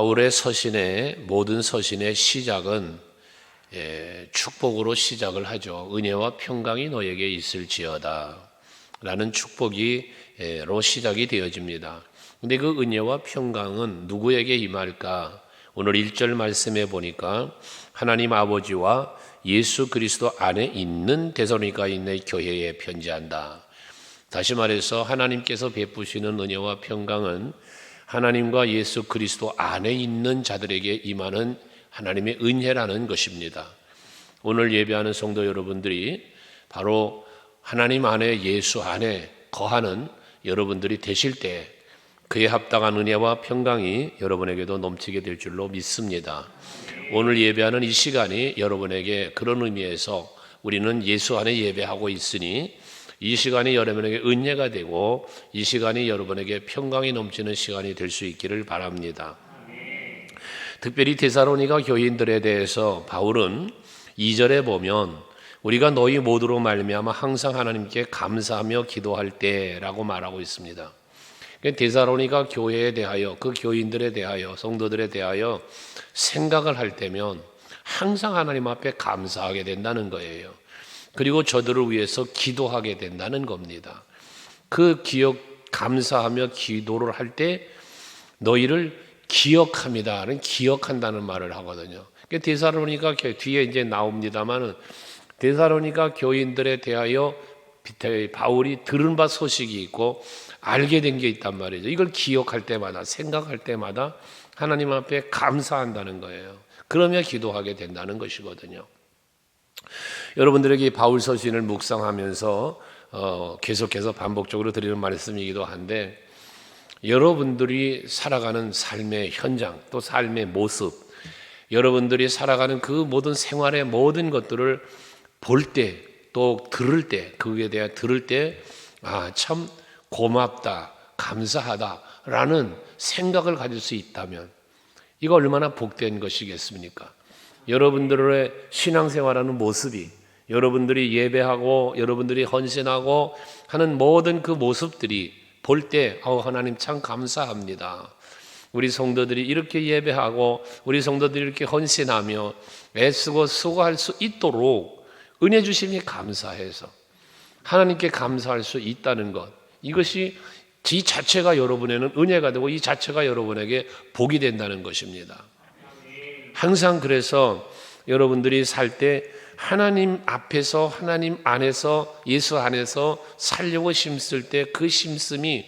바울의 서신의 모든 서신의 시작은 축복으로 시작을 하죠. 은혜와 평강이 너에게 있을지어다 라는 축복이로 시작이 되어집니다. 근데 그 은혜와 평강은 누구에게 임할까? 오늘 1절 말씀에 보니까 하나님 아버지와 예수 그리스도 안에 있는 데살로니가에 있는 교회에 편지한다. 다시 말해서 하나님께서 베푸시는 은혜와 평강은 하나님과 예수 그리스도 안에 있는 자들에게 임하는 하나님의 은혜라는 것입니다. 오늘 예배하는 성도 여러분들이 바로 하나님 안에 예수 안에 거하는 여러분들이 되실 때 그에 합당한 은혜와 평강이 여러분에게도 넘치게 될 줄로 믿습니다. 오늘 예배하는 이 시간이 여러분에게 그런 의미에서 우리는 예수 안에 예배하고 있으니 이 시간이 여러분에게 은혜가 되고 이 시간이 여러분에게 평강이 넘치는 시간이 될 수 있기를 바랍니다. 특별히 데살로니가 교인들에 대해서 바울은 2절에 보면 우리가 너희 모두로 말미암아 항상 하나님께 감사하며 기도할 때라고 말하고 있습니다. 데살로니가 교회에 대하여 그 교인들에 대하여 성도들에 대하여 생각을 할 때면 항상 하나님 앞에 감사하게 된다는 거예요. 그리고 저들을 위해서 기도하게 된다는 겁니다. 그 감사하며 기도를 할 때 너희를 기억합니다는 기억한다는 말을 하거든요. 데살로니가 뒤에 이제 나옵니다만은 데살로니가 교인들에 대하여 바울이 들은 바 소식이 있고 알게 된 게 있단 말이죠. 이걸 기억할 때마다 생각할 때마다 하나님 앞에 감사한다는 거예요. 그러며 기도하게 된다는 것이거든요. 여러분들에게 바울 서신을 묵상하면서 계속해서 반복적으로 드리는 말씀이기도 한데 여러분들이 살아가는 삶의 현장 또 삶의 모습 여러분들이 살아가는 그 모든 생활의 모든 것들을 볼 때 또 들을 때 그에 대해 들을 때 참 고맙다 감사하다라는 생각을 가질 수 있다면 이거 얼마나 복된 것이겠습니까? 여러분들의 신앙생활하는 모습이 여러분들이 예배하고 여러분들이 헌신하고 하는 모든 그 모습들이 볼 때 하나님 참 감사합니다. 우리 성도들이 이렇게 예배하고 우리 성도들이 이렇게 헌신하며 애쓰고 수고할 수 있도록 은혜 주심이 감사해서 하나님께 감사할 수 있다는 것 이것이 이 자체가 여러분에는 은혜가 되고 이 자체가 여러분에게 복이 된다는 것입니다. 항상 그래서 여러분들이 살 때 하나님 앞에서 하나님 안에서 예수 안에서 살려고 심쓸 때 그 심씀이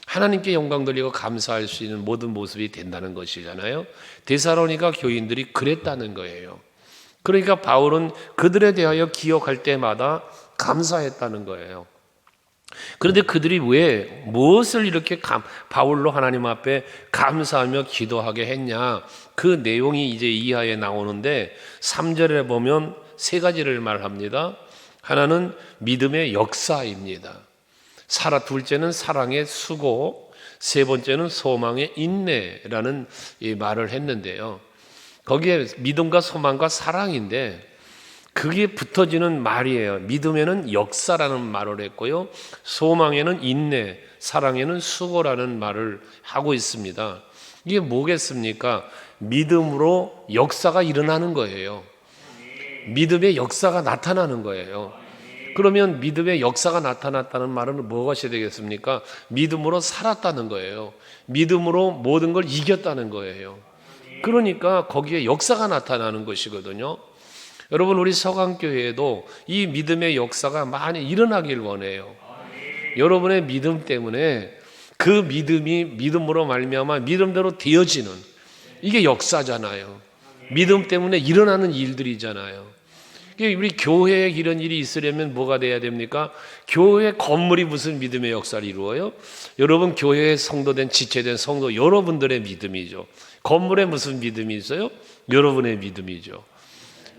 하나님께 영광 돌리고 감사할 수 있는 모든 모습이 된다는 것이잖아요. 데살로니가 교인들이 그랬다는 거예요. 그러니까 바울은 그들에 대하여 기억할 때마다 감사했다는 거예요. 그런데 그들이 왜 무엇을 이렇게 바울로 하나님 앞에 감사하며 기도하게 했냐 그 내용이 이제 이하에 나오는데 3절에 보면 세 가지를 말합니다. 하나는 믿음의 역사입니다. 둘째는 사랑의 수고, 세 번째는 소망의 인내라는 이 말을 했는데요. 거기에 믿음과 소망과 사랑인데 그게 붙어지는 말이에요. 믿음에는 역사라는 말을 했고요. 소망에는 인내, 사랑에는 수고라는 말을 하고 있습니다. 이게 뭐겠습니까? 믿음으로 역사가 일어나는 거예요. 믿음의 역사가 나타나는 거예요. 그러면 믿음의 역사가 나타났다는 말은 무엇이 되겠습니까? 믿음으로 살았다는 거예요. 믿음으로 모든 걸 이겼다는 거예요. 그러니까 거기에 역사가 나타나는 것이거든요. 여러분 우리 서강교회에도 이 믿음의 역사가 많이 일어나길 원해요. 여러분의 믿음 때문에 그 믿음이 믿음으로 말미암아 믿음대로 되어지는 이게 역사잖아요. 믿음 때문에 일어나는 일들이잖아요. 우리 교회에 이런 일이 있으려면 뭐가 돼야 됩니까? 교회 건물이 무슨 믿음의 역사를 이루어요? 여러분 교회에 성도된 지체된 성도 여러분들의 믿음이죠. 건물에 무슨 믿음이 있어요? 여러분의 믿음이죠.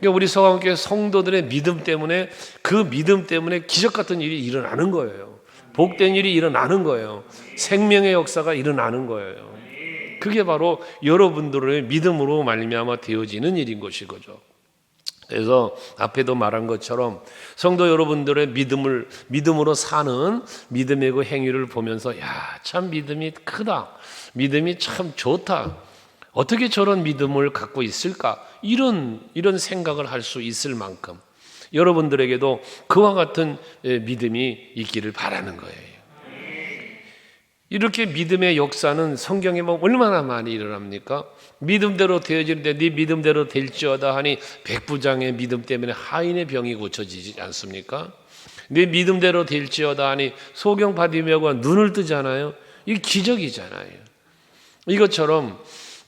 그러니까 우리 서강교회 성도들의 믿음 때문에 그 믿음 때문에 기적 같은 일이 일어나는 거예요. 복된 일이 일어나는 거예요. 생명의 역사가 일어나는 거예요. 그게 바로 여러분들의 믿음으로 말미암아 되어지는 일인 것이거죠. 그래서 앞에도 말한 것처럼 성도 여러분들의 믿음으로 사는 믿음의 그 행위를 보면서 야, 참 믿음이 크다. 믿음이 참 좋다. 어떻게 저런 믿음을 갖고 있을까? 이런 생각을 할 수 있을 만큼 여러분들에게도 그와 같은 믿음이 있기를 바라는 거예요. 이렇게 믿음의 역사는 성경에 보면 얼마나 많이 일어납니까? 믿음대로 되어지는데 네 믿음대로 될지어다 하니 백부장의 믿음 때문에 하인의 병이 고쳐지지 않습니까? 네 믿음대로 될지어다 하니 소경 바디메오가 눈을 뜨잖아요. 이게 기적이잖아요. 이것처럼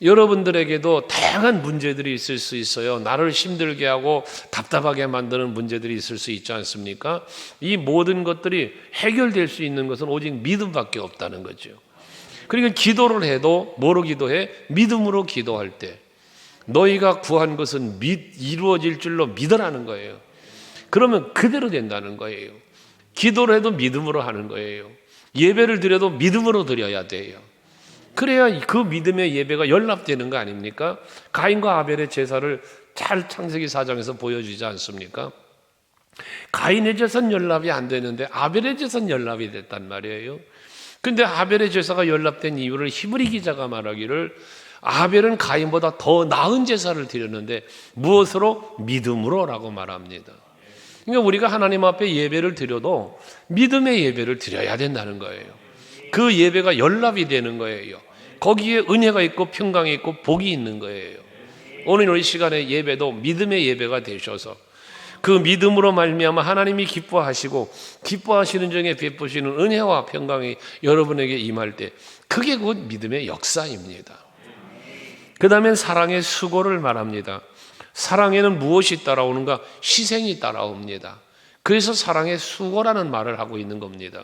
여러분들에게도 다양한 문제들이 있을 수 있어요. 나를 힘들게 하고 답답하게 만드는 문제들이 있을 수 있지 않습니까? 이 모든 것들이 해결될 수 있는 것은 오직 믿음밖에 없다는 거죠. 그러니까 기도를 해도 뭐로 기도해? 믿음으로 기도할 때 너희가 구한 것은 이루어질 줄로 믿으라는 거예요. 그러면 그대로 된다는 거예요. 기도를 해도 믿음으로 하는 거예요. 예배를 드려도 믿음으로 드려야 돼요. 그래야 그 믿음의 예배가 연락되는 거 아닙니까? 가인과 아벨의 제사를 잘 창세기 4장에서 보여주지 않습니까? 가인의 제사는 연락이 안 되는데 아벨의 제사는 연락이 됐단 말이에요. 근데 아벨의 제사가 연락된 이유를 히브리 기자가 말하기를 아벨은 가인보다 더 나은 제사를 드렸는데 무엇으로? 믿음으로라고 말합니다. 그러니까 우리가 하나님 앞에 예배를 드려도 믿음의 예배를 드려야 된다는 거예요. 그 예배가 연락이 되는 거예요. 거기에 은혜가 있고 평강이 있고 복이 있는 거예요. 오늘 우리 시간의 예배도 믿음의 예배가 되셔서 그 믿음으로 말미암아 하나님이 기뻐하시고 기뻐하시는 중에 베푸시는 은혜와 평강이 여러분에게 임할 때 그게 곧 믿음의 역사입니다. 그 다음엔 사랑의 수고를 말합니다. 사랑에는 무엇이 따라오는가? 희생이 따라옵니다. 그래서 사랑의 수고라는 말을 하고 있는 겁니다.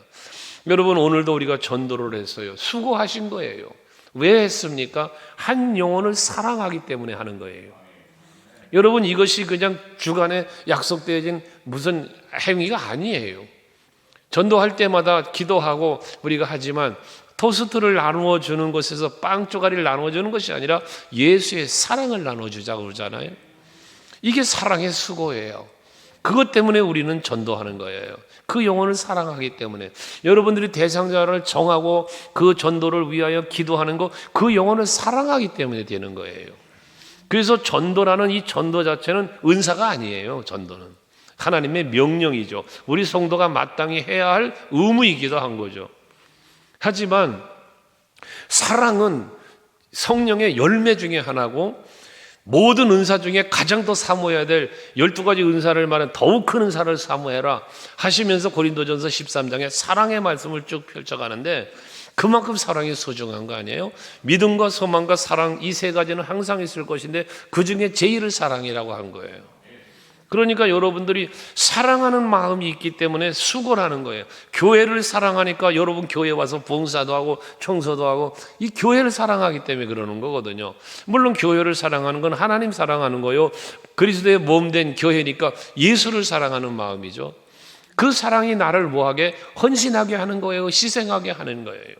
여러분 오늘도 우리가 전도를 했어요. 수고하신 거예요. 왜 했습니까? 한 영혼을 사랑하기 때문에 하는 거예요. 여러분 이것이 그냥 주간에 약속되어진 무슨 행위가 아니에요. 전도할 때마다 기도하고 우리가 하지만 토스트를 나누어 주는 것에서 빵 쪼가리를 나누어 주는 것이 아니라 예수의 사랑을 나누어 주자고 그러잖아요. 이게 사랑의 수고예요. 그것 때문에 우리는 전도하는 거예요. 그 영혼을 사랑하기 때문에 여러분들이 대상자를 정하고 그 전도를 위하여 기도하는 거 그 영혼을 사랑하기 때문에 되는 거예요. 그래서 전도라는 이 전도 자체는 은사가 아니에요. 전도는 하나님의 명령이죠. 우리 성도가 마땅히 해야 할 의무이기도 한 거죠. 하지만 사랑은 성령의 열매 중에 하나고 모든 은사 중에 가장 더 사모해야 될 12가지 은사를 말한 더욱 큰 은사를 사모해라 하시면서 고린도전서 13장에 사랑의 말씀을 쭉 펼쳐가는데 그만큼 사랑이 소중한 거 아니에요? 믿음과 소망과 사랑 이 세 가지는 항상 있을 것인데 그중에 제일을 사랑이라고 한 거예요. 그러니까 여러분들이 사랑하는 마음이 있기 때문에 수고를 하는 거예요. 교회를 사랑하니까 여러분 교회 와서 봉사도 하고 청소도 하고 이 교회를 사랑하기 때문에 그러는 거거든요. 물론 교회를 사랑하는 건 하나님 사랑하는 거요. 그리스도의 몸된 교회니까 예수를 사랑하는 마음이죠. 그 사랑이 나를 뭐하게? 헌신하게 하는 거예요. 희생하게 하는 거예요.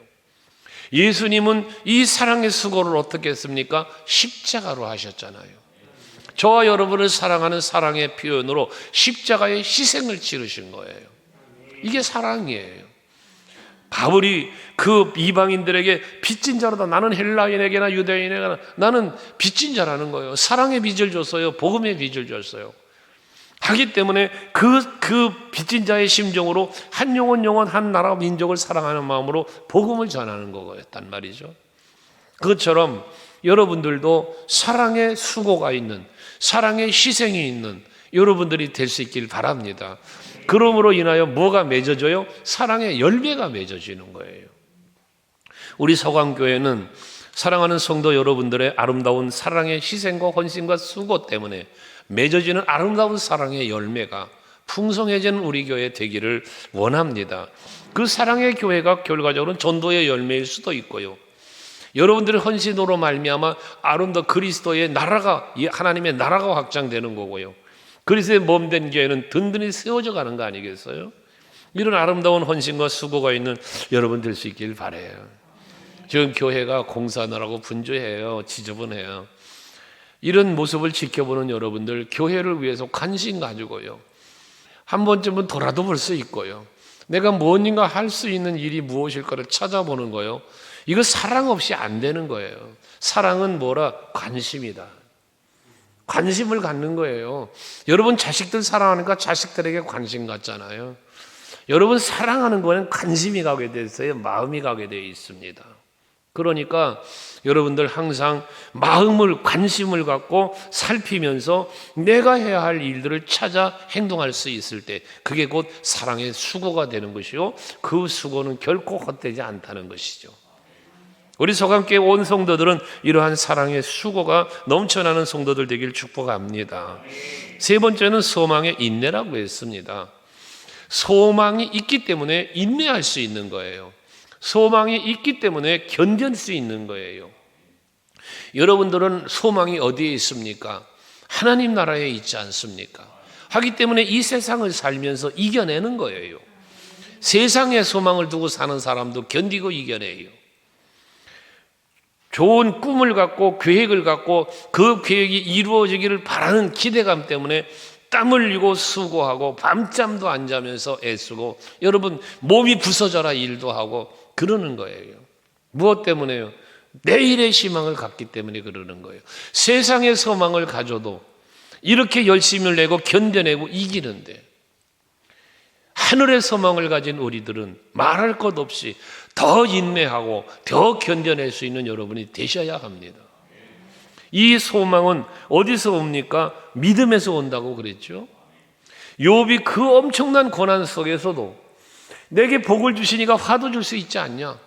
예수님은 이 사랑의 수고를 어떻게 했습니까? 십자가로 하셨잖아요. 저와 여러분을 사랑하는 사랑의 표현으로 십자가의 희생을 치르신 거예요. 이게 사랑이에요. 바울이 그 이방인들에게 빚진 자로다. 나는 헬라인에게나 유대인에게나 나는 빚진 자라는 거예요. 사랑의 빚을 줬어요. 복음의 빚을 줬어요. 하기 때문에 그 빚진 자의 심정으로 한 영혼 한 나라 민족을 사랑하는 마음으로 복음을 전하는 거였단 말이죠. 그것처럼 여러분들도 사랑의 수고가 있는 사랑의 희생이 있는 여러분들이 될 수 있길 바랍니다. 그러므로 인하여 뭐가 맺어져요? 사랑의 열매가 맺어지는 거예요. 우리 서강교회는 사랑하는 성도 여러분들의 아름다운 사랑의 희생과 헌신과 수고 때문에 맺어지는 아름다운 사랑의 열매가 풍성해지는 우리 교회 되기를 원합니다. 그 사랑의 교회가 결과적으로는 전도의 열매일 수도 있고요. 여러분들의 헌신으로 말미암아 아름다운 그리스도의 나라가 하나님의 나라가 확장되는 거고요. 그리스도의 몸된 교회는 든든히 세워져 가는 거 아니겠어요? 이런 아름다운 헌신과 수고가 있는 여러분 될 수 있길 바라요. 지금 교회가 공사하느라고 분주해요. 지저분해요. 이런 모습을 지켜보는 여러분들 교회를 위해서 관심 가지고요. 한 번쯤은 돌아도 볼 수 있고요. 내가 무엇인가 할 수 있는 일이 무엇일까를 찾아보는 거예요. 이거 사랑 없이 안 되는 거예요. 사랑은 뭐라? 관심이다. 관심을 갖는 거예요. 여러분 자식들 사랑하니까 자식들에게 관심 갖잖아요. 여러분 사랑하는 거는 관심이 가게 돼 있어요. 마음이 가게 되어 있습니다. 그러니까 여러분들 항상 마음을, 관심을 갖고 살피면서 내가 해야 할 일들을 찾아 행동할 수 있을 때 그게 곧 사랑의 수고가 되는 것이요, 그 수고는 결코 헛되지 않다는 것이죠. 우리 서강교회 온 성도들은 이러한 사랑의 수고가 넘쳐나는 성도들 되길 축복합니다. 세 번째는 소망의 인내라고 했습니다. 소망이 있기 때문에 인내할 수 있는 거예요. 소망이 있기 때문에 견딜 수 있는 거예요. 여러분들은 소망이 어디에 있습니까? 하나님 나라에 있지 않습니까? 하기 때문에 이 세상을 살면서 이겨내는 거예요. 세상에 소망을 두고 사는 사람도 견디고 이겨내요. 좋은 꿈을 갖고 계획을 갖고 그 계획이 이루어지기를 바라는 기대감 때문에 땀 흘리고 수고하고 밤잠도 안 자면서 애쓰고 여러분 몸이 부서져라 일도 하고 그러는 거예요. 무엇 때문에요? 내일의 희망을 갖기 때문에 그러는 거예요. 세상의 소망을 가져도 이렇게 열심을 내고 견뎌내고 이기는데 하늘의 소망을 가진 우리들은 말할 것 없이 더 인내하고 더 견뎌낼 수 있는 여러분이 되셔야 합니다. 이 소망은 어디서 옵니까? 믿음에서 온다고 그랬죠. 욥이 그 엄청난 고난 속에서도 내게 복을 주시니까 화도 줄 수 있지 않냐?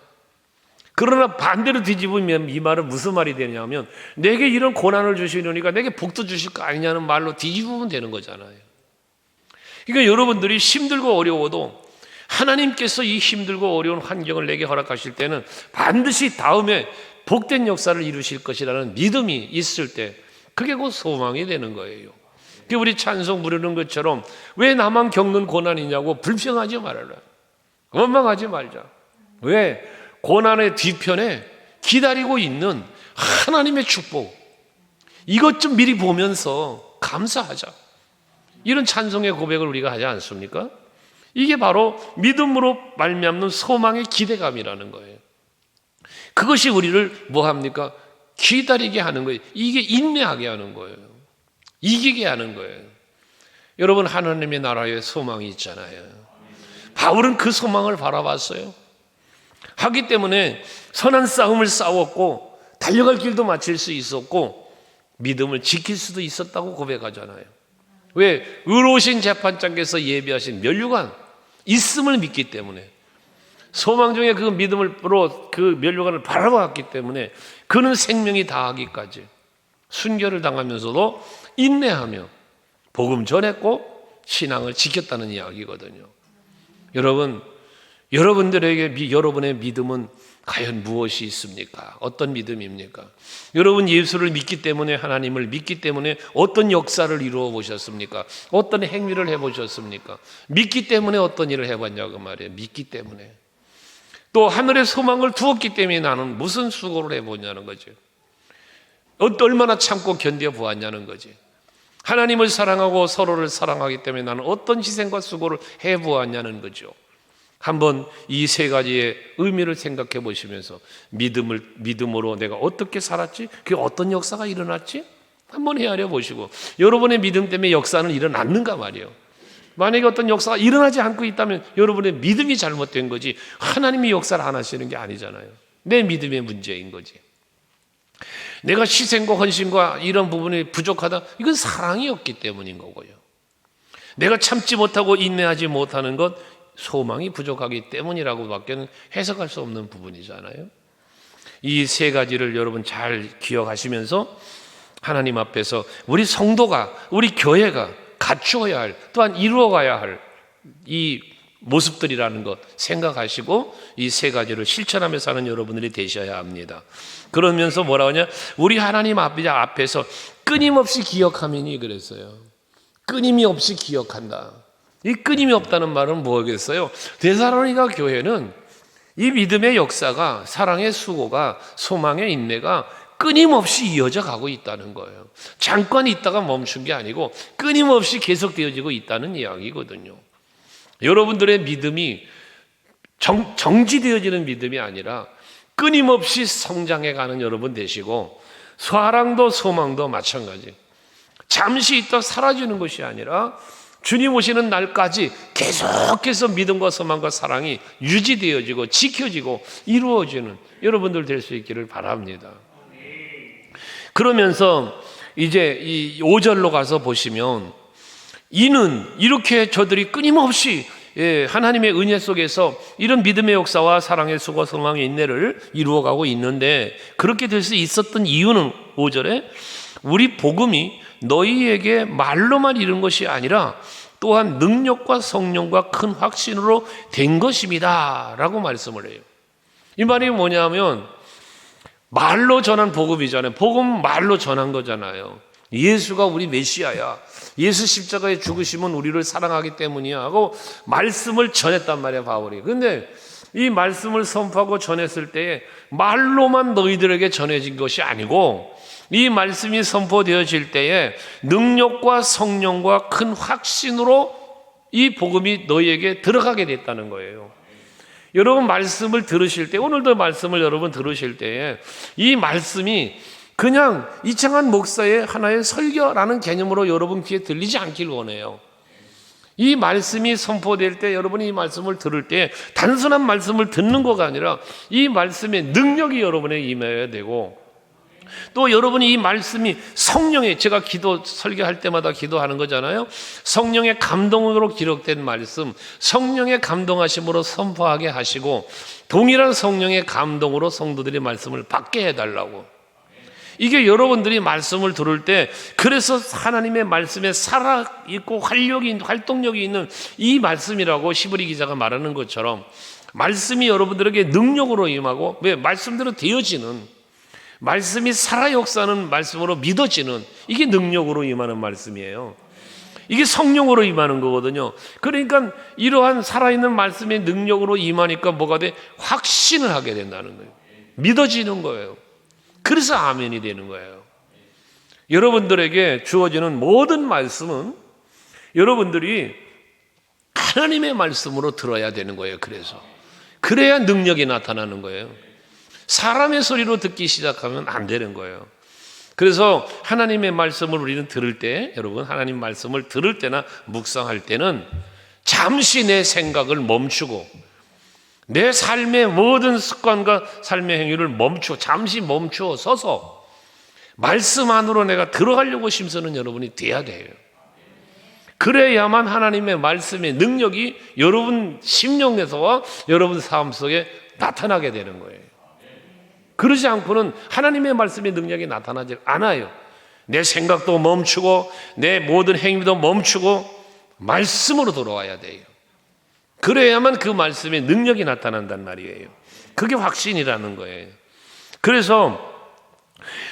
그러나 반대로 뒤집으면 이 말은 무슨 말이 되냐면 내게 이런 고난을 주시려니까 내게 복도 주실 거 아니냐는 말로 뒤집으면 되는 거잖아요. 그러니까 여러분들이 힘들고 어려워도 하나님께서 이 힘들고 어려운 환경을 내게 허락하실 때는 반드시 다음에 복된 역사를 이루실 것이라는 믿음이 있을 때 그게 곧 소망이 되는 거예요. 우리 찬송 부르는 것처럼 왜 나만 겪는 고난이냐고 불평하지 말아라. 원망하지 말자. 왜? 고난의 뒤편에 기다리고 있는 하나님의 축복, 이것 좀 미리 보면서 감사하자. 이런 찬송의 고백을 우리가 하지 않습니까? 이게 바로 믿음으로 말미암는 소망의 기대감이라는 거예요. 그것이 우리를 뭐합니까? 기다리게 하는 거예요. 이게 인내하게 하는 거예요. 이기게 하는 거예요. 여러분 하나님의 나라에 소망이 있잖아요. 바울은 그 소망을 바라봤어요. 하기 때문에 선한 싸움을 싸웠고 달려갈 길도 마칠 수 있었고 믿음을 지킬 수도 있었다고 고백하잖아요. 왜? 의로우신 재판장께서 예비하신 면류관 있음을 믿기 때문에 소망 중에 그 믿음으로 그 면류관을 바라봤기 때문에 그는 생명이 다하기까지 순교를 당하면서도 인내하며 복음 전했고 신앙을 지켰다는 이야기거든요. 여러분, 여러분들에게 여러분의 믿음은 과연 무엇이 있습니까? 어떤 믿음입니까? 여러분 예수를 믿기 때문에, 하나님을 믿기 때문에 어떤 역사를 이루어 보셨습니까? 어떤 행위를 해보셨습니까? 믿기 때문에 어떤 일을 해봤냐고 말이에요. 믿기 때문에. 또 하늘의 소망을 두었기 때문에 나는 무슨 수고를 해보냐는 거죠. 얼마나 참고 견뎌보았냐는 거지. 하나님을 사랑하고 서로를 사랑하기 때문에 나는 어떤 희생과 수고를 해보았냐는 거죠. 한번 이 세 가지의 의미를 생각해 보시면서 믿음으로 내가 어떻게 살았지? 그게 어떤 역사가 일어났지? 한번 헤아려 보시고 여러분의 믿음 때문에 역사는 일어났는가 말이에요. 만약에 어떤 역사가 일어나지 않고 있다면 여러분의 믿음이 잘못된 거지 하나님이 역사를 안 하시는 게 아니잖아요. 내 믿음의 문제인 거지. 내가 희생과 헌신과 이런 부분이 부족하다, 이건 사랑이 없기 때문인 거고요. 내가 참지 못하고 인내하지 못하는 것, 소망이 부족하기 때문이라고밖에 해석할 수 없는 부분이잖아요. 이 세 가지를 여러분 잘 기억하시면서 하나님 앞에서 우리 성도가, 우리 교회가 갖추어야 할, 또한 이루어가야 할 이 모습들이라는 것 생각하시고 이 세 가지를 실천하며 사는 여러분들이 되셔야 합니다. 그러면서 뭐라고 하냐? 우리 하나님 앞에서 끊임없이 기억하면이 그랬어요. 끊임이 없이 기억한다. 이 끊임이 없다는 말은 뭐겠어요? 데살로니가 교회는 이 믿음의 역사가, 사랑의 수고가, 소망의 인내가 끊임없이 이어져 가고 있다는 거예요. 잠깐 있다가 멈춘 게 아니고 끊임없이 계속되어지고 있다는 이야기거든요. 여러분들의 믿음이 정지되어지는 믿음이 아니라 끊임없이 성장해가는 여러분 되시고, 사랑도 소망도 마찬가지. 잠시 있다 사라지는 것이 아니라 주님 오시는 날까지 계속해서 믿음과 소망과 사랑이 유지되어지고 지켜지고 이루어지는 여러분들 될 수 있기를 바랍니다. 그러면서 이제 이 5절로 가서 보시면, 이는 이렇게 저들이 끊임없이 하나님의 은혜 속에서 이런 믿음의 역사와 사랑의 수고 소망의 인내를 이루어가고 있는데, 그렇게 될 수 있었던 이유는 5절에 우리 복음이 너희에게 말로만 이른 것이 아니라 또한 능력과 성령과 큰 확신으로 된 것입니다 라고 말씀을 해요. 이 말이 뭐냐면 말로 전한 복음이잖아요. 복음 말로 전한 거잖아요. 예수가 우리 메시아야, 예수 십자가의 죽으심은 우리를 사랑하기 때문이야 하고 말씀을 전했단 말이야, 바울이. 근데 이 말씀을 선포하고 전했을 때에 말로만 너희들에게 전해진 것이 아니고, 이 말씀이 선포되어질 때에 능력과 성령과 큰 확신으로 이 복음이 너희에게 들어가게 됐다는 거예요. 여러분 말씀을 들으실 때, 오늘도 말씀을 여러분 들으실 때에 이 말씀이 그냥 이창한 목사의 하나의 설교라는 개념으로 여러분 귀에 들리지 않길 원해요. 이 말씀이 선포될 때, 여러분이 이 말씀을 들을 때 단순한 말씀을 듣는 것가 아니라 이 말씀의 능력이 여러분에게 임해야 되고, 또 여러분이 이 말씀이 성령의, 제가 설교할 때마다 기도하는 거잖아요. 성령의 감동으로 기록된 말씀, 성령의 감동하심으로 선포하게 하시고, 동일한 성령의 감동으로 성도들이 말씀을 받게 해달라고. 이게 여러분들이 말씀을 들을 때, 그래서 하나님의 말씀에 살아있고 활동력이 있는 이 말씀이라고 시브리 기자가 말하는 것처럼, 말씀이 여러분들에게 능력으로 임하고, 왜? 말씀대로 되어지는, 말씀이 살아 역사하는 말씀으로 믿어지는, 이게 능력으로 임하는 말씀이에요. 이게 성령으로 임하는 거거든요. 그러니까 이러한 살아있는 말씀의 능력으로 임하니까 뭐가 돼? 확신을 하게 된다는 거예요. 믿어지는 거예요. 그래서 아멘이 되는 거예요. 여러분들에게 주어지는 모든 말씀은 여러분들이 하나님의 말씀으로 들어야 되는 거예요. 그래야 능력이 나타나는 거예요. 사람의 소리로 듣기 시작하면 안 되는 거예요. 그래서 하나님의 말씀을 우리는 들을 때, 여러분 하나님 말씀을 들을 때나 묵상할 때는 잠시 내 생각을 멈추고 내 삶의 모든 습관과 삶의 행위를 잠시 멈추어 서서 말씀 안으로 내가 들어가려고 심쓰는 여러분이 돼야 돼요. 그래야만 하나님의 말씀의 능력이 여러분 심령에서와 여러분 삶 속에 나타나게 되는 거예요. 그러지 않고는 하나님의 말씀의 능력이 나타나지 않아요. 내 생각도 멈추고 내 모든 행위도 멈추고 말씀으로 돌아와야 돼요. 그래야만 그 말씀의 능력이 나타난단 말이에요. 그게 확신이라는 거예요. 그래서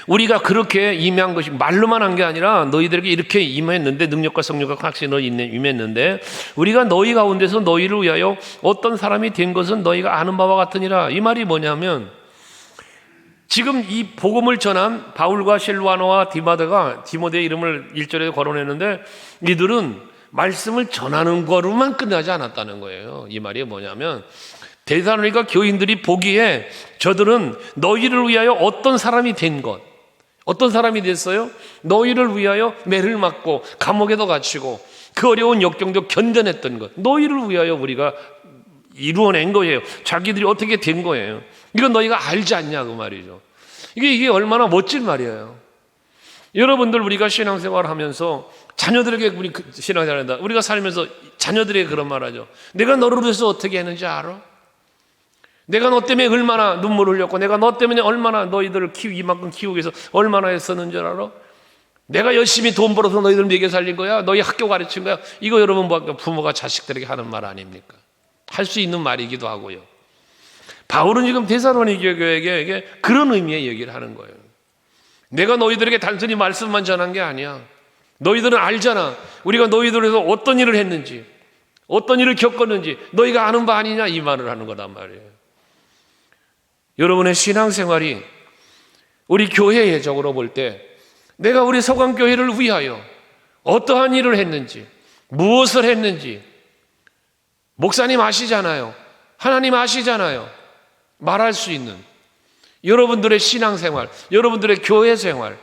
우리가 그렇게 임한 것이 말로만 한 게 아니라 너희들에게 이렇게 임했는데, 능력과 성령과 확신으로 임했는데, 우리가 너희 가운데서 너희를 위하여 어떤 사람이 된 것은 너희가 아는 바와 같으니라. 이 말이 뭐냐면, 지금 이 복음을 전한 바울과 실와노와 디모데의 이름을 1절에 거론했는데, 이들은 말씀을 전하는 거로만 끝나지 않았다는 거예요. 이 말이 뭐냐면, 데살로니가 교인들이 보기에 저들은 너희를 위하여 어떤 사람이 된 것, 어떤 사람이 됐어요? 너희를 위하여 매를 맞고 감옥에도 갇히고 그 어려운 역경도 견뎌냈던 것, 너희를 위하여 우리가 이루어낸 거예요. 자기들이 어떻게 된 거예요. 이건 너희가 알지 않냐 그 말이죠. 이게 얼마나 멋진 말이에요. 여러분들, 우리가 신앙생활을 하면서 자녀들에게 우리 신앙생활을 한다. 우리가 살면서 자녀들에게 그런 말 하죠. 내가 너를 위해서 어떻게 했는지 알아? 내가 너 때문에 얼마나 눈물을 흘렸고, 내가 너 때문에 얼마나 너희들을 이만큼 키우기 위해서 얼마나 애썼는지 알아? 내가 열심히 돈 벌어서 너희들 먹여 살린 거야? 너희 학교 가르친 거야? 이거 여러분 부모가 자식들에게 하는 말 아닙니까? 할 수 있는 말이기도 하고요. 바울은 지금 데살로니가 교회에게 그런 의미의 얘기를 하는 거예요. 내가 너희들에게 단순히 말씀만 전한 게 아니야. 너희들은 알잖아. 우리가 너희들에서 어떤 일을 했는지, 어떤 일을 겪었는지 너희가 아는 바 아니냐, 이 말을 하는 거단 말이에요. 여러분의 신앙생활이 우리 교회적으로 볼 때 내가 우리 서강교회를 위하여 어떠한 일을 했는지, 무엇을 했는지 목사님 아시잖아요. 하나님 아시잖아요. 말할 수 있는, 여러분들의 신앙생활, 여러분들의 교회 생활,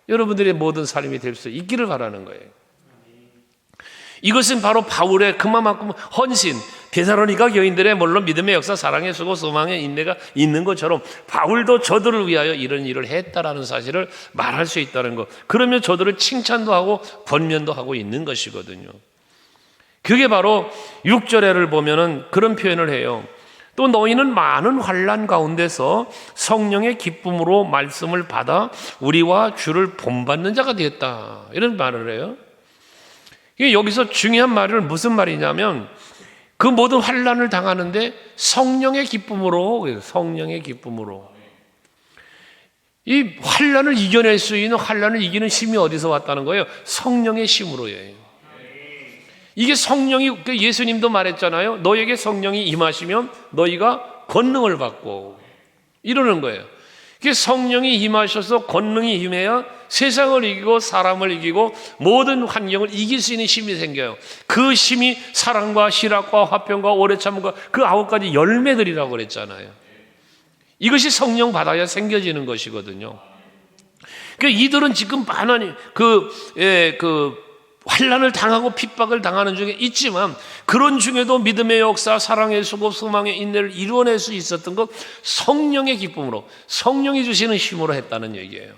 여러분들의 모든 삶이 될 수 있기를 바라는 거예요. 이것은 바로 바울의 그만큼 헌신, 데살로니가 교인들의 물론 믿음의 역사, 사랑의 수고, 소망의 인내가 있는 것처럼 바울도 저들을 위하여 이런 일을 했다라는 사실을 말할 수 있다는 것. 그러면 저들을 칭찬도 하고 권면도 하고 있는 것이거든요. 그게 바로 6절에를 보면은 그런 표현을 해요. 또 너희는 많은 환난 가운데서 성령의 기쁨으로 말씀을 받아 우리와 주를 본받는 자가 되었다. 이런 말을 해요. 여기서 중요한 말은 무슨 말이냐면 그 모든 환난을 당하는데 성령의 기쁨으로, 성령의 기쁨으로. 이 환난을 이겨낼 수 있는, 환난을 이기는 힘이 어디서 왔다는 거예요? 성령의 힘으로예요. 이게 성령이, 예수님도 말했잖아요. 너에게 성령이 임하시면 너희가 권능을 받고 이러는 거예요. 성령이 임하셔서 권능이 임해야 세상을 이기고 사람을 이기고 모든 환경을 이길 수 있는 힘이 생겨요. 그 힘이 사랑과 희락과 화평과 오래 참음과 그 9가지 열매들이라고 그랬잖아요. 이것이 성령 받아야 생겨지는 것이거든요. 이들은 지금 많은 환난을 당하고 핍박을 당하는 중에 있지만 그런 중에도 믿음의 역사, 사랑의 수고, 소망의 인내를 이루어낼 수 있었던 것 성령의 기쁨으로, 성령이 주시는 힘으로 했다는 얘기예요.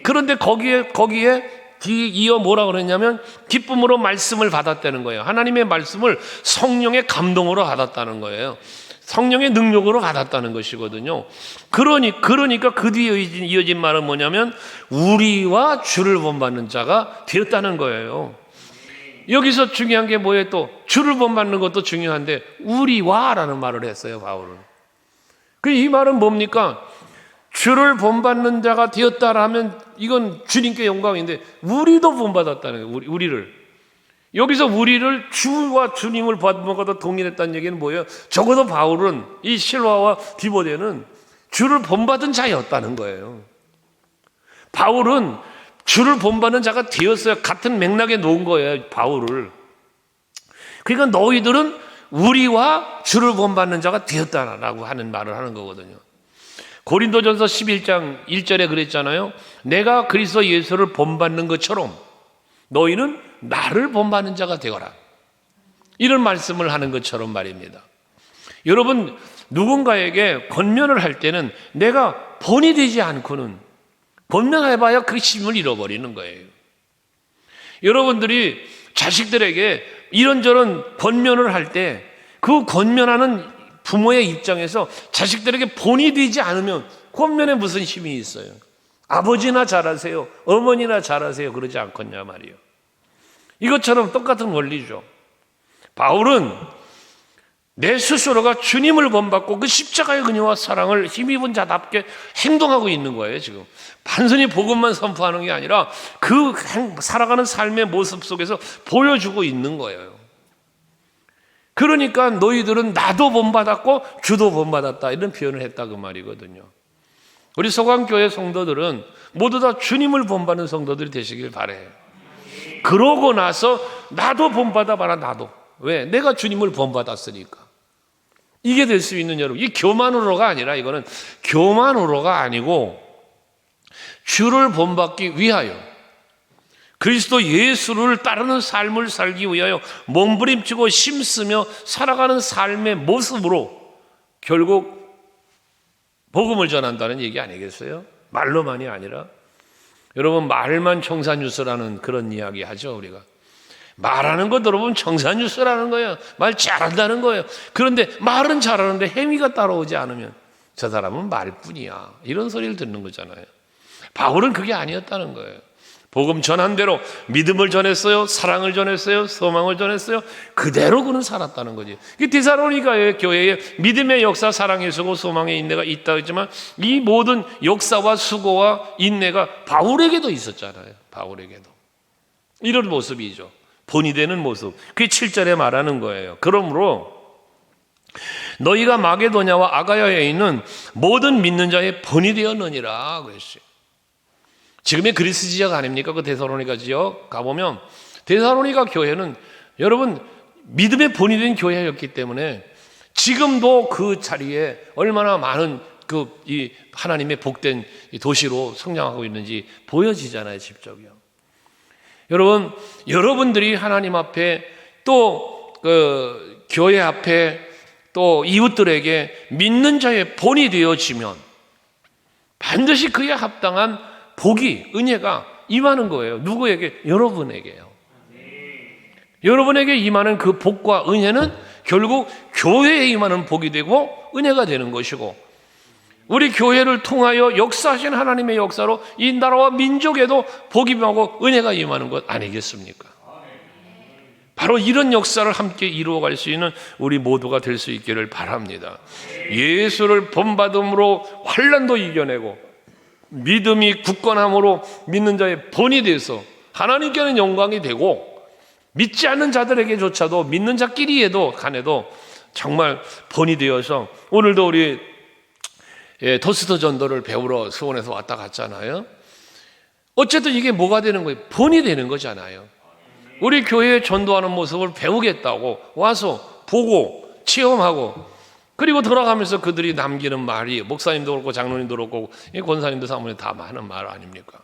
그런데 거기에 이어 뭐라고 그랬냐면 기쁨으로 말씀을 받았다는 거예요. 하나님의 말씀을 성령의 감동으로 받았다는 거예요. 성령의 능력으로 받았다는 것이거든요. 그러니까 그 뒤에 이어진 말은 뭐냐면 우리와 주를 본받는 자가 되었다는 거예요. 여기서 중요한 게 뭐예요? 또 주를 본받는 것도 중요한데 우리와라는 말을 했어요, 바울은. 이 말은 뭡니까? 주를 본받는 자가 되었다라면 이건 주님께 영광인데 우리도 본받았다는 거예요. 우리를. 여기서 우리를 주와 주님을 본받아도 동일했다는 얘기는 뭐예요? 적어도 바울은, 이 실라와 디모데는 주를 본받은 자였다는 거예요. 바울은 주를 본받는 자가 되었어요. 같은 맥락에 놓은 거예요, 바울을. 그러니까 너희들은 우리와 주를 본받는 자가 되었다라고 하는 말을 하는 거거든요. 고린도전서 11장 1절에 그랬잖아요. 내가 그리스도 예수를 본받는 것처럼 너희는 나를 본받는 자가 되거라. 이런 말씀을 하는 것처럼 말입니다. 여러분, 누군가에게 권면을 할 때는 내가 본이 되지 않고는 권면해봐야 그 힘을 잃어버리는 거예요. 여러분들이 자식들에게 이런저런 권면을 할 때 그 권면하는 부모의 입장에서 자식들에게 본이 되지 않으면 권면에 무슨 힘이 있어요? 아버지나 잘하세요, 어머니나 잘하세요 그러지 않겠냐 말이에요. 이것처럼 똑같은 원리죠. 바울은 내 스스로가 주님을 본받고 그 십자가의 은혜와 사랑을 힘입은 자답게 행동하고 있는 거예요. 지금 단순히 복음만 선포하는 게 아니라 그 살아가는 삶의 모습 속에서 보여주고 있는 거예요. 그러니까 너희들은 나도 본받았고 주도 본받았다 이런 표현을 했다 그 말이거든요. 우리 소강교회 성도들은 모두 다 주님을 본받는 성도들이 되시길 바라요. 그러고 나서 나도 본받아봐라. 나도. 왜? 내가 주님을 본받았으니까. 이게 될 수 있는 여러분, 이 교만으로가 아니라, 이거는 교만으로가 아니고 주를 본받기 위하여 그리스도 예수를 따르는 삶을 살기 위하여 몸부림치고 힘쓰며 살아가는 삶의 모습으로 결국 복음을 전한다는 얘기 아니겠어요? 말로만이 아니라. 여러분, 말만 청산유수라는 그런 이야기 하죠, 우리가. 말하는 것 여러분 청산유수라는 거예요. 말 잘한다는 거예요. 그런데 말은 잘하는데 행위가 따라오지 않으면 저 사람은 말뿐이야. 이런 소리를 듣는 거잖아요. 바울은 그게 아니었다는 거예요. 복음 전한 대로 믿음을 전했어요. 사랑을 전했어요. 소망을 전했어요. 그대로 그는 살았다는 거지. 데살로니가 교회에 믿음의 역사, 사랑의 수고, 소망의 인내가 있다 했지만 이 모든 역사와 수고와 인내가 바울에게도 있었잖아요. 바울에게도. 이런 모습이죠. 본이 되는 모습. 그게 7절에 말하는 거예요. 그러므로 너희가 마게도냐와 아가야에 있는 모든 믿는 자의 본이 되었느니라 그랬어요. 지금의 그리스 지역 아닙니까? 그 데살로니가 지역 가보면 데살로니가 교회는 여러분 믿음의 본이 된 교회였기 때문에 지금도 그 자리에 얼마나 많은 이 하나님의 복된 이 도시로 성장하고 있는지 보여지잖아요, 직접요. 여러분, 여러분들이 하나님 앞에 또 교회 앞에 또 이웃들에게 믿는 자의 본이 되어지면 반드시 그에 합당한 복이, 은혜가 임하는 거예요. 누구에게? 여러분에게요. 여러분에게 임하는 그 복과 은혜는 결국 교회에 임하는 복이 되고 은혜가 되는 것이고, 우리 교회를 통하여 역사하신 하나님의 역사로 이 나라와 민족에도 복이 임하고 은혜가 임하는 것 아니겠습니까? 바로 이런 역사를 함께 이루어갈 수 있는 우리 모두가 될 수 있기를 바랍니다. 예수를 본받음으로 환난도 이겨내고 믿음이 굳건함으로 믿는 자의 본이 돼서 하나님께는 영광이 되고, 믿지 않는 자들에게조차도 믿는 자끼리에도 간에도 정말 본이 되어서, 오늘도 우리 토스트 전도를 배우러 수원에서 왔다 갔잖아요. 어쨌든 이게 뭐가 되는 거예요? 본이 되는 거잖아요. 우리 교회에 전도하는 모습을 배우겠다고 와서 보고 체험하고, 그리고 돌아가면서 그들이 남기는 말이, 목사님도 그렇고 장로님도 그렇고 권사님도 사모님 다 많은 말 아닙니까?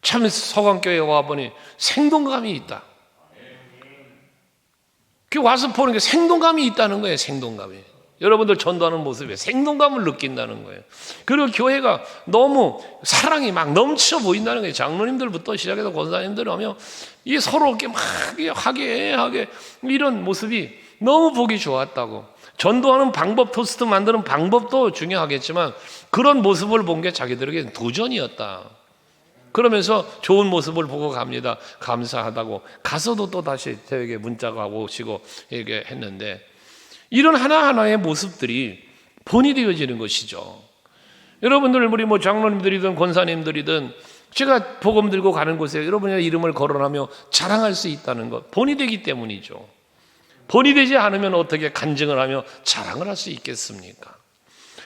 참 서강교회에 와보니 생동감이 있다. 그 와서 보는 게 생동감이 있다는 거예요. 생동감이. 여러분들 전도하는 모습에 생동감을 느낀다는 거예요. 그리고 교회가 너무 사랑이 막 넘쳐 보인다는 거예요. 장로님들부터 시작해서 권사님들 하며 이 서로 이렇게 막 하게 이런 모습이 너무 보기 좋았다고. 전도하는 방법, 토스트 만드는 방법도 중요하겠지만 그런 모습을 본 게 자기들에게 도전이었다. 그러면서 좋은 모습을 보고 갑니다. 감사하다고. 가서도 또 다시 저에게 문자가 오시고 얘기했는데, 이런 하나하나의 모습들이 본이 되어지는 것이죠. 여러분들, 우리 뭐 장로님들이든 권사님들이든 제가 복음 들고 가는 곳에 여러분의 이름을 거론하며 자랑할 수 있다는 것, 본이 되기 때문이죠. 본이 되지 않으면 어떻게 간증을 하며 자랑을 할 수 있겠습니까?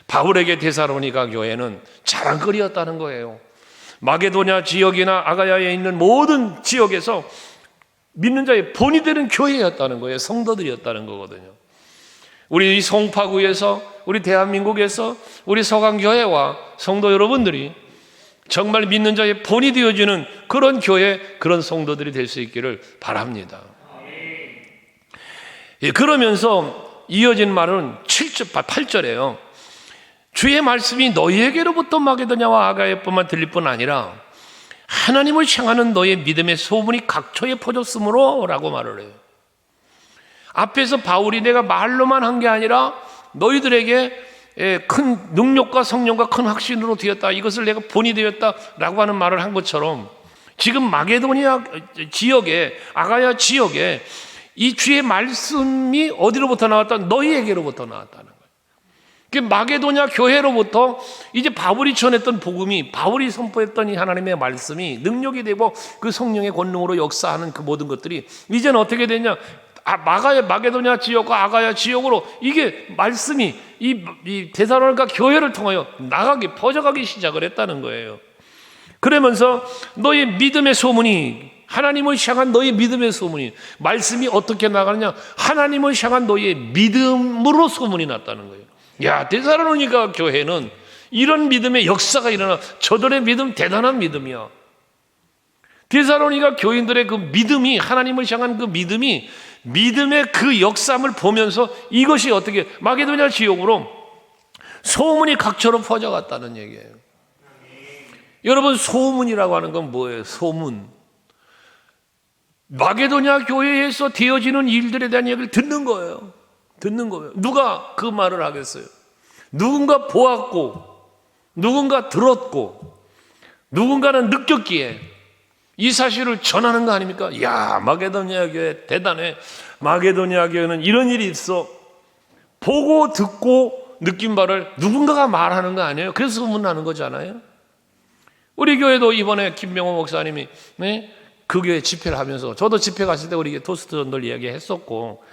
바울에게 데살로니가 교회는 자랑거리였다는 거예요. 마게도냐 지역이나 아가야에 있는 모든 지역에서 믿는 자의 본이 되는 교회였다는 거예요. 성도들이었다는 거거든요. 우리 송파구에서, 우리 대한민국에서 우리 서강교회와 성도 여러분들이 정말 믿는 자의 본이 되어지는 그런 교회, 그런 성도들이 될 수 있기를 바랍니다. 예, 그러면서 이어진 말은 8절에요. 주의 말씀이 너희에게로부터 마게도냐와 아가야뿐만 들릴 뿐 아니라 하나님을 향하는 너의 믿음의 소문이 각처에 퍼졌으므로 라고 말을 해요. 앞에서 바울이 내가 말로만 한 게 아니라 너희들에게 큰 능력과 성령과 큰 확신으로 되었다, 이것을 내가 본이 되었다라고 하는 말을 한 것처럼, 지금 마게도니아 지역에, 아가야 지역에 이 주의 말씀이 어디로부터 나왔다? 너희에게로부터 나왔다는 거예요. 그 마게도냐 교회로부터 이제 바울이 전했던 복음이, 바울이 선포했던 이 하나님의 말씀이 능력이 되고 그 성령의 권능으로 역사하는 그 모든 것들이 이제는 어떻게 되냐? 마게도냐 지역과 아가야 지역으로 이게 말씀이 이 데살로니가 교회를 통하여 나가기, 퍼져가기 시작을 했다는 거예요. 그러면서 너의 믿음의 소문이, 하나님을 향한 너의 믿음의 소문이, 말씀이 어떻게 나가느냐? 하나님을 향한 너의 믿음으로 소문이 났다는 거예요. 야, 데살로니가 교회는 이런 믿음의 역사가 일어나. 저들의 믿음 대단한 믿음이야. 데살로니가 교인들의 그 믿음이, 하나님을 향한 그 믿음이, 믿음의 그 역사를 보면서 이것이 어떻게 마게도냐 지역으로 소문이 각처로 퍼져갔다는 얘기예요. 여러분, 소문이라고 하는 건 뭐예요? 소문. 마게도냐 교회에서 되어지는 일들에 대한 얘기를 듣는 거예요. 듣는 거예요. 누가 그 말을 하겠어요? 누군가 보았고, 누군가 들었고, 누군가는 느꼈기에 이 사실을 전하는 거 아닙니까? 야, 마게도냐 교회 대단해. 마게도냐 교회는 이런 일이 있어. 보고 듣고 느낀 바를 누군가가 말하는 거 아니에요? 그래서 소문나는 거잖아요. 우리 교회도 이번에 김명호 목사님이 그 교회 집회를 하면서, 저도 집회 갔을 때 우리 토스트 전도를 이야기했었고,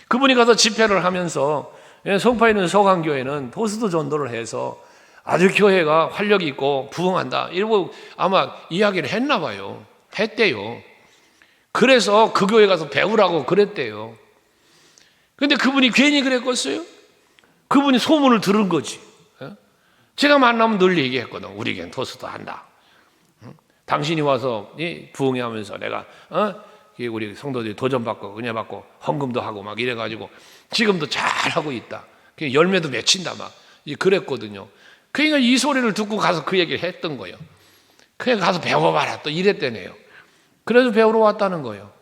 그분이 가서 집회를 하면서 송파에 있는 서강교회는 토스트 전도를 해서 아주 교회가 활력이 있고 부흥한다, 이러고 아마 이야기를 했나 봐요. 했대요. 그래서 그 교회 가서 배우라고 그랬대요. 근데 그분이 괜히 그랬겠어요? 그분이 소문을 들은 거지. 제가 만나면 늘 얘기했거든. 우리 교회는 토스트 한다. 당신이 와서 부흥회하면서 내가 우리 성도들이 도전받고 은혜받고 헌금도 하고 막 이래가지고 지금도 잘하고 있다. 열매도 맺힌다 막 그랬거든요. 그러니까 이 소리를 듣고 가서 그 얘기를 했던 거예요. 그냥 가서 배워봐라 또 이랬대네요. 그래서 배우러 왔다는 거예요.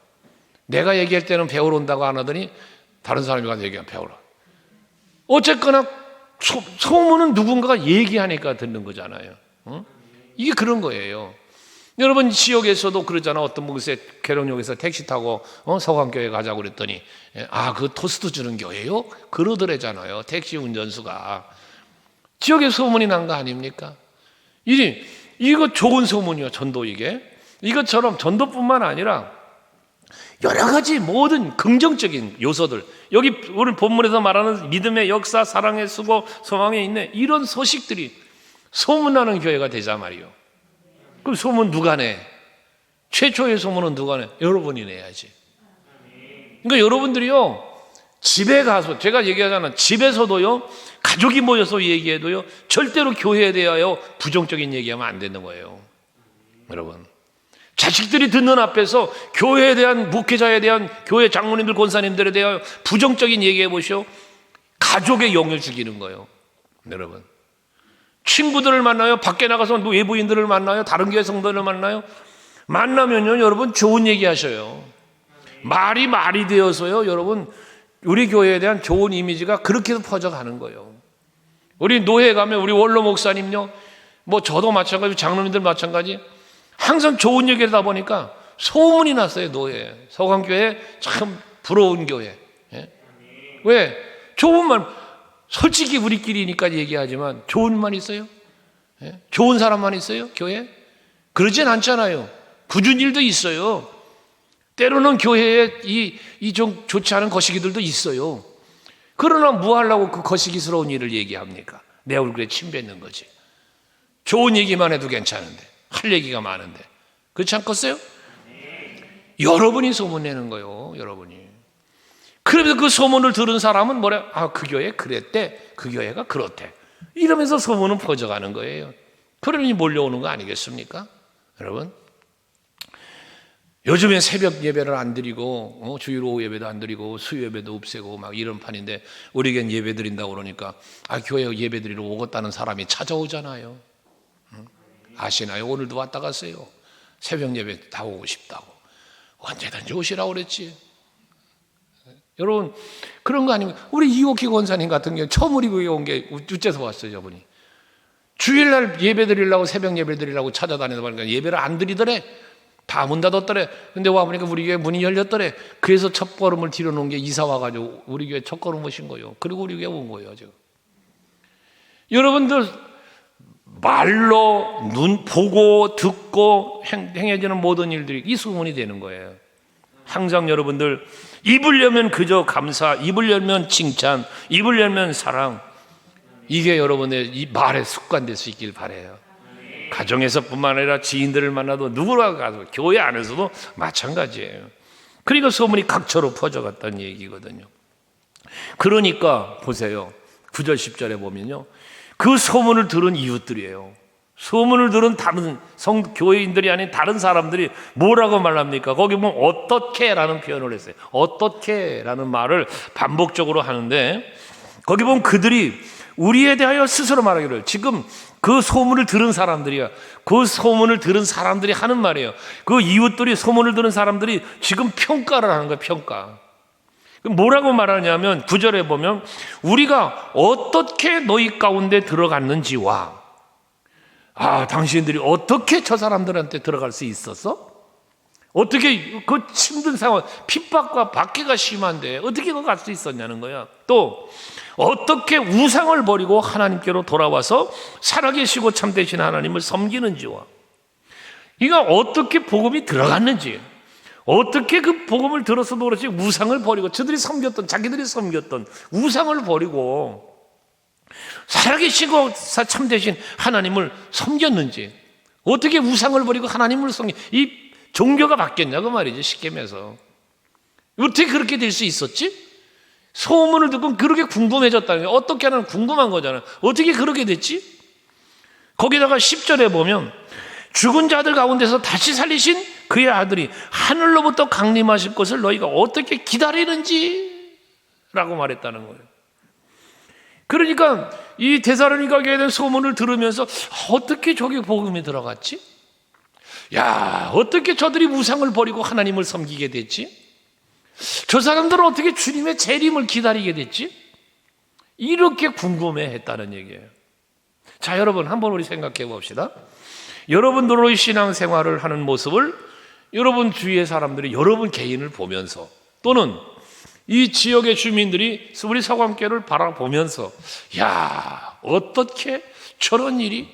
내가 얘기할 때는 배우러 온다고 안 하더니 다른 사람이 가서 얘기하면 배우러. 어쨌거나 소문은 누군가가 얘기하니까 듣는 거잖아요. 이게 그런 거예요. 여러분 지역에서도 그러잖아. 어떤 분이 계룡역에서 택시 타고 서강교회 가자고 그랬더니 그 토스트 주는 교회요? 그러더래잖아요. 택시 운전수가. 지역에 소문이 난 거 아닙니까? 이거 좋은 소문이요. 전도 이게. 이것처럼 전도뿐만 아니라 여러 가지 모든 긍정적인 요소들, 여기 오늘 본문에서 말하는 믿음의 역사, 사랑의 수고, 소망에 있는 이런 소식들이 소문나는 교회가 되자 말이요. 그럼 소문 누가 내? 최초의 소문은 누가 내? 여러분이 내야지. 그러니까 여러분들이요, 집에 가서, 제가 얘기하잖아. 집에서도요, 가족이 모여서 얘기해도요, 절대로 교회에 대하여 부정적인 얘기하면 안 되는 거예요. 여러분. 자식들이 듣는 앞에서 교회에 대한, 목회자에 대한, 교회 장로님들, 권사님들에 대하여 부정적인 얘기해 보시오. 가족의 영을 죽이는 거예요. 여러분. 친구들을 만나요? 밖에 나가서 외부인들을 만나요? 다른 교회 성도들을 만나요? 만나면요, 여러분 좋은 얘기 하셔요. 말이 되어서요, 여러분 우리 교회에 대한 좋은 이미지가 그렇게 해서 퍼져가는 거예요. 우리 노회 가면 우리 원로 목사님요, 뭐 저도 마찬가지, 장로님들 마찬가지, 항상 좋은 얘기를 하다 보니까 소문이 났어요. 노회, 서강교회 참 부러운 교회. 예? 왜? 좋은 말, 솔직히 우리끼리니까 얘기하지만 좋은 말 있어요? 예? 좋은 사람만 있어요? 교회? 그러진 않잖아요. 굳은 일도 있어요. 때로는 교회에 좀 좋지 않은 거시기들도 있어요. 그러나 뭐 하려고 그 거시기스러운 일을 얘기합니까? 내 얼굴에 침 뱉는 거지. 좋은 얘기만 해도 괜찮은데, 할 얘기가 많은데. 그렇지 않겠어요? 여러분이 소문내는 거예요. 여러분이. 그래서 그 소문을 들은 사람은 뭐래? 그 교회 그랬대. 그 교회가 그렇대. 이러면서 소문은 퍼져가는 거예요. 그러니 몰려오는 거 아니겠습니까? 여러분. 요즘에 새벽 예배를 안 드리고 주일 오후 예배도 안 드리고 수요 예배도 없애고 막 이런 판인데, 우리에겐 예배 드린다고 그러니까 교회 예배 드리러 오겠다는 사람이 찾아오잖아요. 아시나요? 오늘도 왔다 갔어요. 새벽 예배 다 오고 싶다고. 언제든지 오시라고 그랬지. 여러분 그런 거 아닙니까? 우리 이옥희 권사님 같은 경우 처음 우리 교회 온 게 우째서 왔어요. 저분이 주일날 예배 드리려고, 새벽 예배 드리려고 찾아다니다 보니까 예배를 안 드리더래. 다 문 닫았더래. 근데 와보니까 우리 교회 문이 열렸더래. 그래서 첫 걸음을 들여놓은 게 이사 와가지고 우리 교회 첫 걸음 오신 거예요. 그리고 우리 교회 온 거예요 지금. 여러분들 말로 눈 보고 듣고 행해지는 모든 일들이 이 소문이 되는 거예요. 항상 여러분들 입을 열면 그저 감사, 입을 열면 칭찬, 입을 열면 사랑, 이게 여러분의 이 말에 습관될 수 있길 바라요. 가정에서뿐만 아니라 지인들을 만나도 누구나 가서 교회 안에서도 마찬가지예요. 그러니까 소문이 각처로 퍼져갔다는 얘기거든요. 그러니까 보세요. 9절 10절에 보면요, 그 소문을 들은 이웃들이에요. 소문을 들은 다른 교회인들이 아닌 다른 사람들이 뭐라고 말합니까? 거기 보면 어떻게라는 표현을 했어요. 어떻게라는 말을 반복적으로 하는데, 거기 보면 그들이 우리에 대하여 스스로 말하기를, 지금 그 소문을 들은 사람들이야. 그 소문을 들은 사람들이 하는 말이에요. 그 이웃들이, 소문을 들은 사람들이 지금 평가를 하는 거예요. 평가. 뭐라고 말하냐면 9절에 보면 우리가 어떻게 너희 가운데 들어갔는지와, 당신들이 어떻게 저 사람들한테 들어갈 수 있었어? 어떻게 그 힘든 상황, 핍박과 박해가 심한데 어떻게 거 갈 수 있었냐는 거야. 또 어떻게 우상을 버리고 하나님께로 돌아와서 살아계시고 참되신 하나님을 섬기는지와, 이가 어떻게 복음이 들어갔는지, 어떻게 그 복음을 들어서도 그렇지 우상을 버리고 자기들이 섬겼던 우상을 버리고 살아계시고 참되신 하나님을 섬겼는지, 어떻게 우상을 버리고 하나님을 이 종교가 바뀌었냐고 말이죠. 쉽게 말해서 어떻게 그렇게 될 수 있었지? 소문을 듣고 그렇게 궁금해졌다는 게, 어떻게 하나 궁금한 거잖아요. 어떻게 그렇게 됐지? 거기다가 10절에 보면 죽은 자들 가운데서 다시 살리신 그의 아들이 하늘로부터 강림하실 것을 너희가 어떻게 기다리는지 라고 말했다는 거예요. 그러니까 이 데살로니가 교회에 대한 소문을 들으면서 어떻게 저기 복음이 들어갔지? 야, 어떻게 저들이 우상을 버리고 하나님을 섬기게 됐지? 저 사람들은 어떻게 주님의 재림을 기다리게 됐지? 이렇게 궁금해했다는 얘기예요. 자, 여러분 한번 우리 생각해 봅시다. 여러분들의 신앙생활을 하는 모습을 여러분 주위의 사람들이 여러분 개인을 보면서, 또는 이 지역의 주민들이 우리 서강교회를 바라보면서, 야, 어떻게 저런 일이,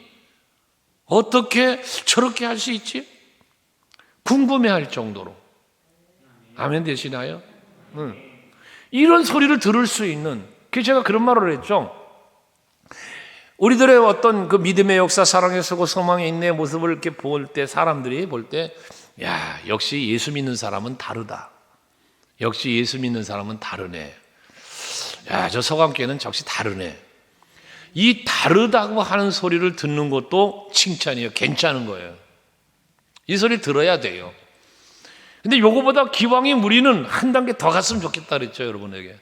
어떻게 저렇게 할 수 있지? 궁금해할 정도로. 아멘 되시나요? 이런 소리를 들을 수 있는, 그래서 제가 그런 말을 했죠. 우리들의 어떤 그 믿음의 역사, 사랑의 서고 소망의 인내의 모습을 이렇게 볼 때, 사람들이 볼 때, 야, 역시 예수 믿는 사람은 다르다. 역시 예수 믿는 사람은 다르네. 야, 저 서강교회는 역시 다르네. 이 다르다고 하는 소리를 듣는 것도 칭찬이에요. 괜찮은 거예요. 이 소리 들어야 돼요. 근데 요거보다 기왕이면 우리는 한 단계 더 갔으면 좋겠다 그랬죠, 여러분에게.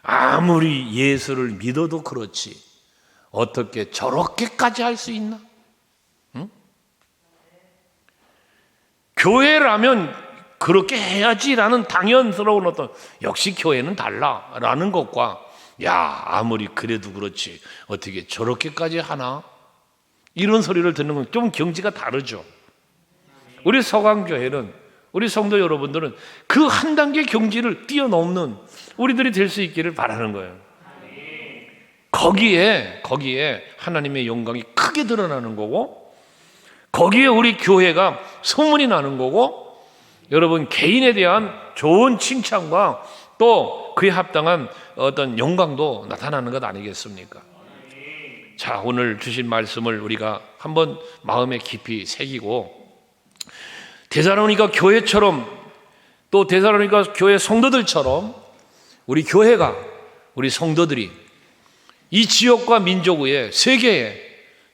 아무리 예수를 믿어도 그렇지 어떻게 저렇게까지 할 수 있나? 응? 교회라면 그렇게 해야지라는 당연스러운 어떤, 역시 교회는 달라라는 것과, 야, 아무리 그래도 그렇지 어떻게 저렇게까지 하나? 이런 소리를 듣는 건 좀 경지가 다르죠. 우리 서강교회는, 우리 성도 여러분들은 그 한 단계 경지를 뛰어넘는 우리들이 될 수 있기를 바라는 거예요. 거기에 하나님의 영광이 크게 드러나는 거고, 거기에 우리 교회가 소문이 나는 거고, 여러분 개인에 대한 좋은 칭찬과 또 그에 합당한 어떤 영광도 나타나는 것 아니겠습니까? 자, 오늘 주신 말씀을 우리가 한번 마음에 깊이 새기고, 데살로니가 교회처럼, 또 데살로니가 교회 성도들처럼 우리 교회가, 우리 성도들이 이 지역과 민족 위에, 세계에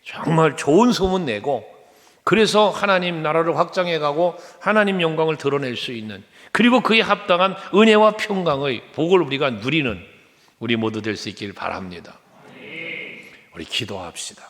정말 좋은 소문 내고, 그래서 하나님 나라를 확장해 가고 하나님 영광을 드러낼 수 있는, 그리고 그에 합당한 은혜와 평강의 복을 우리가 누리는 우리 모두 될 수 있길 바랍니다. 우리 기도합시다.